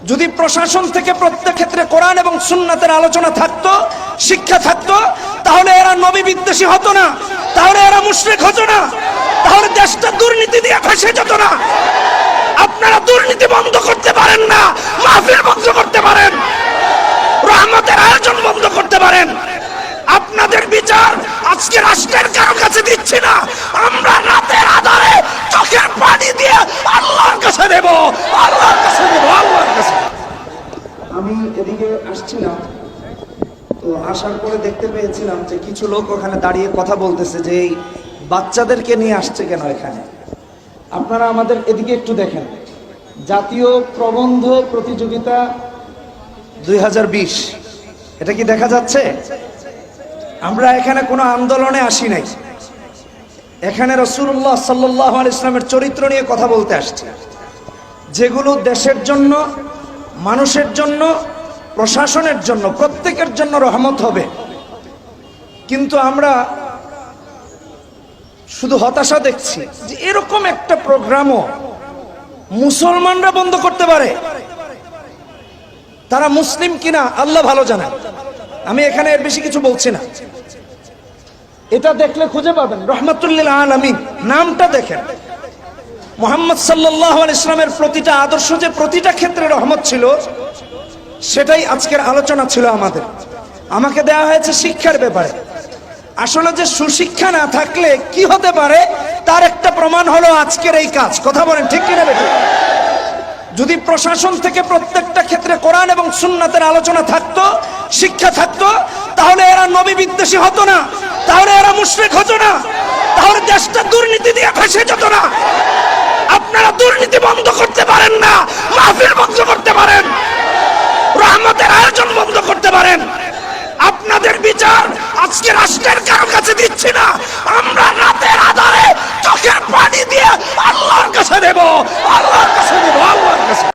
যদি প্রশাসন থেকে প্রত্যেক ক্ষেত্রে কোরআন এবং সুন্নাতের আলোচনা থাকতো, শিক্ষা থাকতো, তাহলে এরা নবী বিদ্বেষী হতো না, তাহলে এরা মুশরিক হতো না, তাহলে দেশটা দুর্নীতি দিয়ে ফেঁসে যেত না। আপনারা দুর্নীতি বন্ধ করতে পারেন না, মাহফিল বন্ধ করতে পারেন, রহমতের আয়োজন বন্ধ করতে পারেন। আপনাদের বিচার আজকে রাষ্ট্রের কারো কাছে দিচ্ছি না, আমরা রাতের আধারে চোখের পানি দিয়ে আল্লাহর কাছে দেব, আল্লাহর কাছে দেব, আল্লাহর কাছে। আমি এদিকে আসছিলাম, তো আসার পরে দেখতে পেয়েছিলাম যে কিছু লোক ওখানে দাঁড়িয়ে কথা বলতেছে যে এই বাচ্চাদেরকে নিয়ে আসছে কেন এখানে। আপনারা আমাদের এদিকে একটু দেখেন, জাতীয় প্রবন্ধ প্রতিযোগিতা 2020, এটা কি দেখা যাচ্ছে? আমরা এখানে কোনো আন্দোলনে আসি নাই, এখানে রাসূলুল্লাহ সাল্লাল্লাহু আলাইহি ওয়াসাল্লামের চরিত্র নিয়ে কথা বলতে আসছি, যেগুলো দেশের জন্য, মানুষের জন্য, প্রশাসনের জন্য, প্রত্যেকের জন্য রহমত হবে। কিন্তু আমরা শুধু হতাশা দেখছি যে এরকম একটা প্রোগ্রামও মুসলমানরা বন্ধ করতে পারে। তারা মুসলিম কিনা আল্লাহ ভালো জানেন, আমি এখানে এর বেশি কিছু বলছি না। এটা দেখলে খুঁজে পাবেন, রহমাতুল্লিল আলামিন নামটা দেখেন। মুহাম্মদ সাল্লাল্লাহু আলাইহি ওয়াসাল্লামের প্রতিটা আদর্শ যে প্রতিটা ক্ষেত্রে রহমত ছিল, সেটাই আজকের আলোচনা ছিল আমাদের। আমাকে দেওয়া হয়েছে শিক্ষার ব্যাপারে। আসলে যে সুশিক্ষা না থাকলে কি হতে পারে তার একটা প্রমাণ হলো আজকের এই কাজ। কথা বলেন ঠিক কিনা বেঠিক? যদি প্রশাসন থেকে প্রত্যেকটা ক্ষেত্রে কোরআন এবং সুন্নাতের আলোচনা থাকতো, শিক্ষা থাকতো, তাহলে এরা নবী বিদ্বেষী হতো না, তাহলে এরা মুশরিক হতো না, তাহলে দেশটা দুর্নীতি দিয়ে ফেঁসে যেত না। আপনারা দুর্নীতি বন্ধ করতে পারেন না, মাহফিল বন্ধ করতে পারেন, রহমতের আয়োজন বন্ধ করতে পারেন। আপনাদের বিচার আজকে রাষ্ট্রের কারো কাছে দিচ্ছি না, আমরা রাতের আধারে চোখের পানি দিয়ে আল্লাহর কাছে দেব, আল্লাহর কাছে দেব, আল্লাহর কাছে।